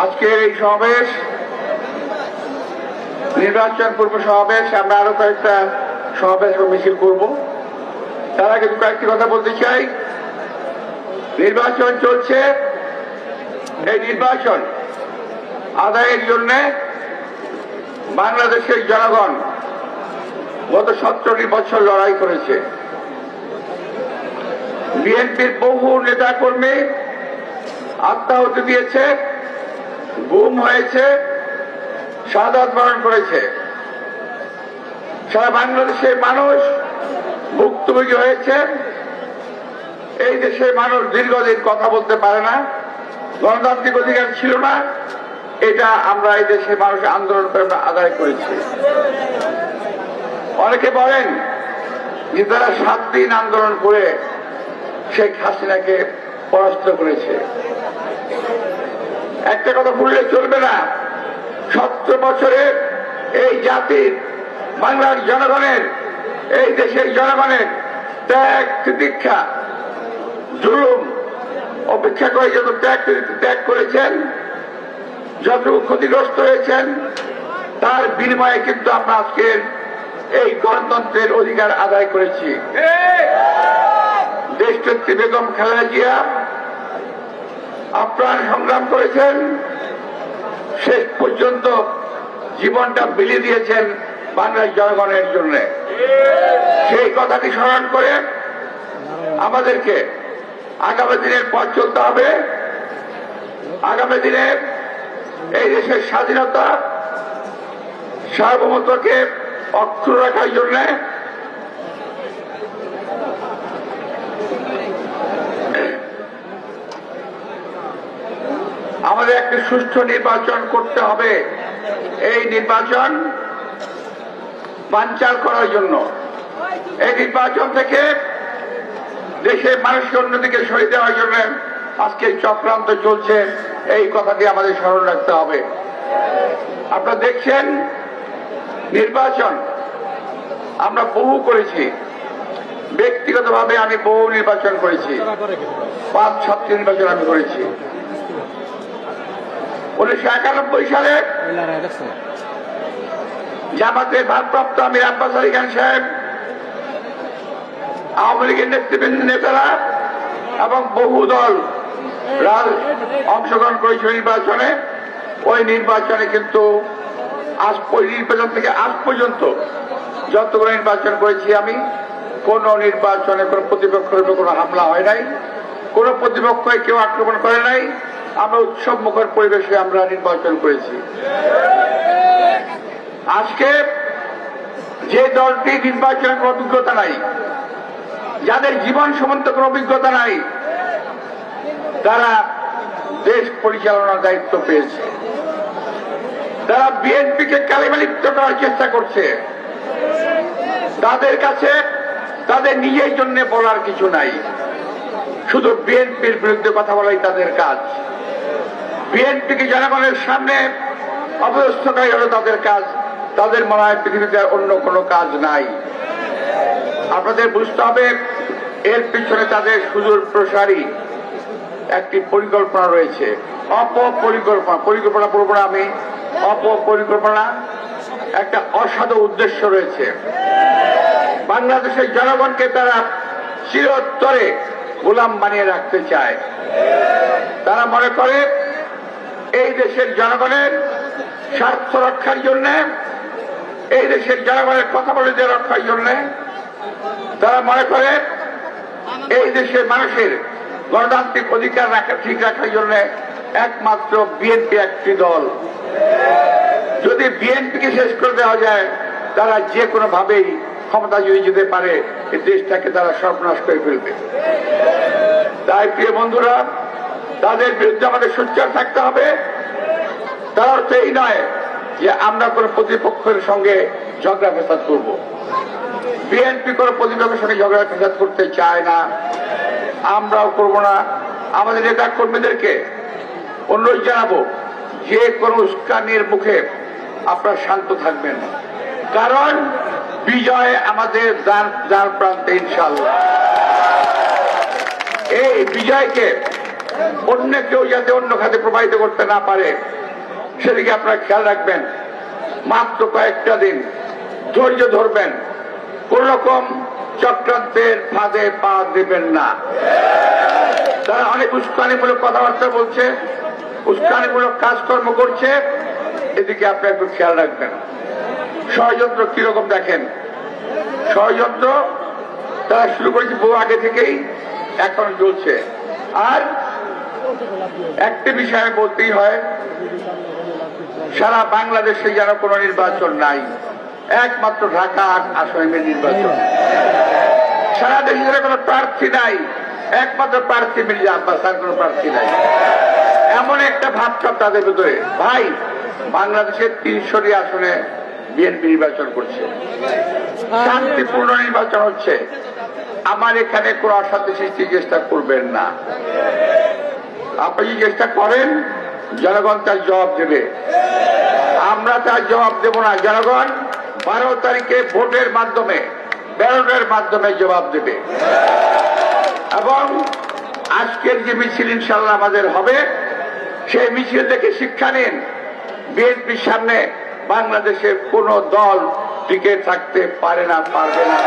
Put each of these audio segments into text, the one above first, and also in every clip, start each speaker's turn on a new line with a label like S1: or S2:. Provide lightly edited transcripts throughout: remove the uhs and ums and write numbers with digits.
S1: আজকের এই সমাবেশ নির্বাচন পূর্ব সমাবেশ। আমরা আরো কয়েকটা সমাবেশ এবং মিছিল করব। তার আগে কয়েকটি কথা বলতে চাই। নির্বাচন চলছে, এই নির্বাচন আদায়ের জন্য বাংলাদেশের জনগণ গত 17 বছর লড়াই করেছে। বিএনপির বহু নেতা কর্মী আত্মাহুতি দিয়েছে, গুম হয়েছে, শাহাদাত বরণ করেছে। সারা বাংলাদেশের মানুষ ভুক্তভোগী হয়েছে। এই দেশের মানুষ দীর্ঘদিন কথা বলতে পারে না, গণতান্ত্রিক অধিকার ছিল না। এটা আমরা এই দেশের মানুষ আন্দোলন করে আদায় করেছি। অনেকে বলেন যে তারা 7 দিন আন্দোলন করে শেখ হাসিনাকে পরাস্ত করেছে। একটা কথা ভুললে চলবে না, 17 বছরের এই জাতির, বাংলার জনগণের, এই দেশের জনগণের ত্যাগ তিতিক্ষা জুলুম অপেক্ষা করে যত ত্যাগ করেছেন, যত ক্ষতিগ্রস্ত হয়েছেন, তার বিনিময়ে কিন্তু আমরা আজকের এই গণতন্ত্রের অধিকার আদায় করেছি। দেশনেত্রী বেগম খালেদা জিয়া আপ্রাণ সংগ্রাম করেছেন, শেষ পর্যন্ত জীবনটা বিলিয়ে দিয়েছেন বাংলার জনগণের জন্য। সেই কথাটি স্মরণ করে আমাদেরকে আগামী দিনের পথ চলতে হবে। আগামী দিনে এই দেশের স্বাধীনতা সার্বভৌমত্বকে অক্ষুণ্ণ রাখার জন্য আমাদের একটি সুষ্ঠু নির্বাচন করতে হবে। এই নির্বাচন বানচাল করার জন্য, এই নির্বাচন থেকে দেশের মানুষকে অন্যদিকে সরিয়ে দেওয়ার জন্য আজকে চক্রান্ত চলছে। এই কথাটি আমাদের স্মরণ রাখতে হবে। আপনারা দেখছেন নির্বাচন আমরা বহু করেছি, ব্যক্তিগতভাবে আমি বহু নির্বাচন করেছি, 5-7টি নির্বাচন আমি করেছি। 1991 সালে জামাতের ভারপ্রাপ্ত আমির আব্বাস আলী খান সাহেব, আওয়ামী লীগের নেতৃবৃন্দ, নেতারা এবং বহু দল অংশগ্রহণ করেছিল নির্বাচনে। ওই নির্বাচনে কিন্তু নির্বাচন থেকে আজ পর্যন্ত যতগুলো নির্বাচন করেছি আমি, কোন নির্বাচনে কোন প্রতিপক্ষের উপর কোন হামলা হয় নাই, কোন প্রতিপক্ষকে কেউ আক্রমণ করে নাই। আমরা উৎসব মুখর পরিবেশে আমরা নির্বাচন করেছি। আজকে যে দলটি নির্বাচনের কোন অভিজ্ঞতা নাই, যাদের জীবন সম্বন্ধে কোন অভিজ্ঞতা নাই, তারা দেশ পরিচালনার দায়িত্ব পেয়েছে। তারা বিএনপিকে কালিমালিপ্ত করার চেষ্টা করছে। তাদের কাছে তাদের নিজের জন্য বলার কিছু নাই, শুধু বিএনপির বিরুদ্ধে কথা বলাই তাদের কাজ। বিএনপিকে জনগণের সামনে অপদস্থকারী হলো তাদের কাজ। তাদের মনে হয় পৃথিবীতে অন্য কোনো কাজ নাই। আপনাদের বুঝতে হবে এর পিছনে তাদের সুদূর প্রসারী একটি পরিকল্পনা রয়েছে। পরিকল্পনা বলবো না আমি, অপরিকল্পনা, একটা অসাধু উদ্দেশ্য রয়েছে। বাংলাদেশের জনগণকে তারা চিরতরে গোলাম বানিয়ে রাখতে চায়। তারা মনে করে এই দেশের জনগণের স্বার্থ রক্ষার জন্য, এই দেশের জনগণের কথা বলে রক্ষার জন্য, তারা মনে করে এই দেশের মানুষের গণতান্ত্রিক অধিকার ঠিক রাখার জন্য একমাত্র বিএনপি একটি দল। যদি বিএনপিকে শেষ করে দেওয়া যায়, তারা যে কোনো ভাবেই ক্ষমতা যদি যেতে পারে, এই দেশটাকে তারা সর্বনাশ করে ফেলবে। তাই প্রিয় বন্ধুরা, তাদের বিরুদ্ধে আমাদের সোচ্চার থাকতে হবে। তার অর্থ এই নয় যে আমরা কোন প্রতিপক্ষের সঙ্গে ঝগড়া ফেসাদ করব। বিএনপি কোন প্রতিপক্ষের সঙ্গে ঝগড়া ফেসাদ করতে চায় না, আমরাও করব না। আমাদের নেতা কর্মীদেরকে অনুরোধ জানাবো, যে কোনো উস্কানির মুখে আপনারা শান্ত থাকবেন, কারণ বিজয় আমাদের দ্বার প্রান্তে ইনশাআল্লাহ। এই বিজয়কে অন্য কেউ যাতে অন্য খাতে প্রবাহিত করতে না পারে সেদিকে আপনারা খেয়াল রাখবেন। মাত্র কয়েকটা দিন ধৈর্য ধরবেন, কোন রকম চক্রান্তের ফাঁদে পা দেবেন না। তারা অনেক উস্কানিমূলক কথাবার্তা বলছে, উস্কানিমূলক কাজকর্ম করছে, এদিকে আপনি একটু খেয়াল রাখবেন। ষড়যন্ত্র কিরকম দেখেন, ষড়যন্ত্র তারা শুরু করেছে বহু আগে থেকেই, এখন চলছে। আর একটি বিষয়ে বলতেই হয়, সারা বাংলাদেশে যেন কোনো নির্বাচন নাই, একমাত্র ঢাকা আসনের নির্বাচন। সারা দেশে কোনো প্রার্থী নাই, একমাত্র প্রার্থী মির্জা আব্বাস, আর কোনো প্রার্থী নাই। এমন একটা ভাবসাব তাদের ভিতরে। ভাই, বাংলাদেশের 300টি আসনে বিএনপি নির্বাচন করছে, শান্তিপূর্ণ নির্বাচন হচ্ছে। আমার এখানে কোন অশান্তি সৃষ্টির চেষ্টা করবেন না। আপনি যদি চেষ্টা করেন, জনগণ তার জবাব দেবে। আমরা তার জবাব দেব না। জনগণ 12 তারিখে ভোটের মাধ্যমে, ব্যালটের মাধ্যমে জবাব দেবে। এবং আজকের যে মিছিল ইনশাল্লাহ আমাদের হবে, সেই মিছিল থেকে শিক্ষা নিন। বিএনপির সামনে বাংলাদেশের কোন দল টিকে থাকতে পারে না, পারবে না।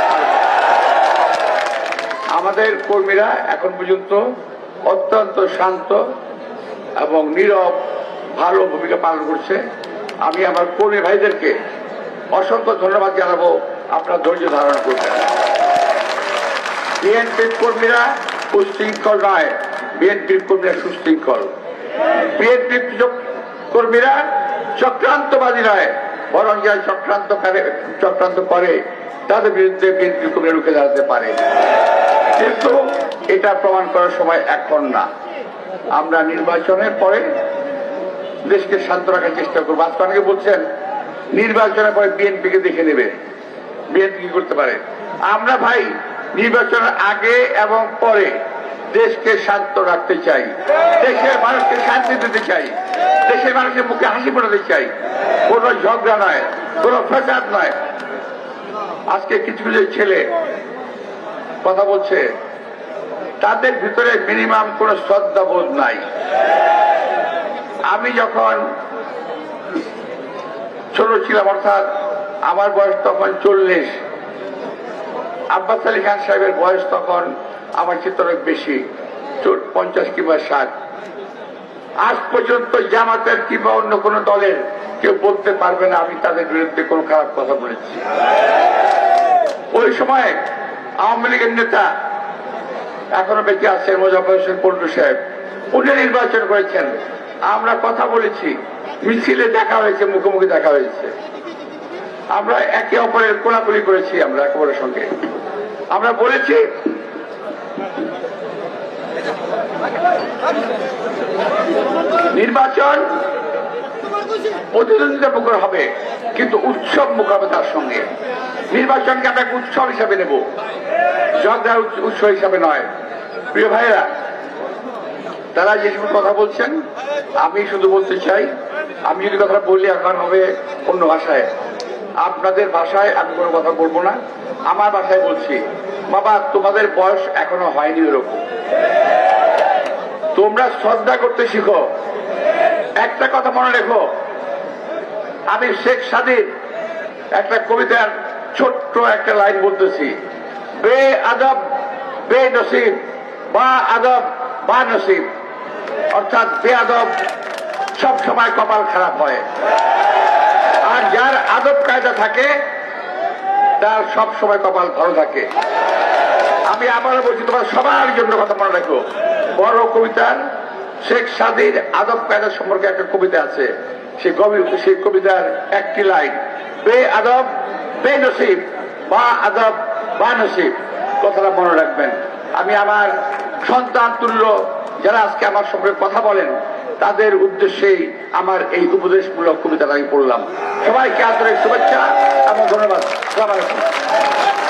S1: আমাদের কর্মীরা এখন পর্যন্ত অত্যন্ত শান্ত এবং নীরব, ভালো ভূমিকা পালন করছে। আমি আমার কর্মী ভাইদেরকে অসংখ্য ধন্যবাদ জানাবো, আপনারা ধৈর্য ধারণ করবেন। বিএনপির কর্মীরা সুশৃঙ্খল নয়, বিএনপির কর্মীরা সুশৃঙ্খল। বিএনপির কর্মীরা চক্রান্তবাদী নয়, বরং যারা চক্রান্ত করে তাদের বিরুদ্ধে বিএনপির কর্মীরা রুখে দাঁড়াতে পারে। কিন্তু এটা প্রমাণ করার সময় এখন না। আমরা নির্বাচনের পরে দেশকে শান্ত রাখার চেষ্টা করবো। আজকে অনেকে বলছেন নির্বাচনের পরে বিএনপিকে দেখে নেবে, বিএনপি কি করতে পারে। আমরা ভাই নির্বাচনের আগে এবং পরে দেশকে শান্ত রাখতে চাই, দেশের মানুষকে শান্তি দিতে চাই, দেশের মানুষের মুখে হাসি ফোটাতে চাই। কোন ঝগড়া নয়, কোন ফ্যাসাদ নয়। আজকে কিছু কিছু ছেলে কথা বলছে, তাদের ভিতরে মিনিমাম কোন শ্রদ্ধাবোধ নাই। আমি যখন ছোট ছিলাম, অর্থাৎ আমার বয়স তখন 40, আব্বাস আলী খান সাহেবের বয়স তখন আমার চেয়ে অনেক বেশি, 50 কিংবা 60। আজ পর্যন্ত জামাতের কিংবা অন্য কোন দলের কেউ বলতে পারবে না আমি তাদের বিরুদ্ধে কোন খারাপ কথা বলেছি। ওই সময় আওয়ামী লীগের নেতা এখনো বেঁচে আছেন মোজাফফর হোসেন পল্টু সাহেব, উনি নির্বাচন করেছেন। আমরা কথা বলেছি, মিছিলে দেখা হয়েছে, মুখোমুখি দেখা হয়েছে। আমরা একে অপরের কোলাকুলি করেছি। আমরা একে অপরের সঙ্গে আমরা বলেছি নির্বাচন প্রতিদ্বন্দ্বিতা মুখর হবে, কিন্তু উৎসব মুখর হবে তার সঙ্গে। নির্বাচনকে আমরা একটা উৎসব হিসাবে নেব, ঝগড়ার উৎসব হিসাবে নয়। প্রিয় ভাইয়েরা, তারা যে সময় কথা বলছেন, আমি শুধু বলতে চাই, আমি যদি কথা বললে এখন হবে অন্য ভাষায়, আপনাদের ভাষায় আমি কোনো কথা বলবো না, আমার ভাষায় বলছি। বাবা, তোমাদের বয়স এখনো হয়নি ওরকম, তোমরা শ্রদ্ধা করতে শিখো। একটা কথা মনে রেখো, আমি শেখ সাদির একটা কবিতার ছোট্ট একটা লাইন বলতেছি, বে আদব বে নসিব বা আদব বা নসিব, অর্থাৎ বে আদব সব সময় কপাল খারাপ হয়, আর যার আদব কায়দা থাকে তার সব সময় কপাল ভালো থাকে। আমি আবারও বলছি, তোমার সবার জন্য কথা মনে রাখো। বড় কবিতার শেখ সাদির আদব কায়দা সম্পর্কে একটা কবিতা আছে, সেই কবিতার একটি লাইন, বে আদব বে নসিব বা আদব বা নসিব, কথাটা মনে রাখবেন। আমি আমার সন্তান তুল্য যারা আজকে আমার সঙ্গে কথা বলেন, তাদের উদ্দেশ্যেই আমার এই উপদেশমূলক কবিতাটা আমি পড়লাম। সবাইকে আন্তরিক শুভেচ্ছা এবং ধন্যবাদ। আসসালামু আলাইকুম।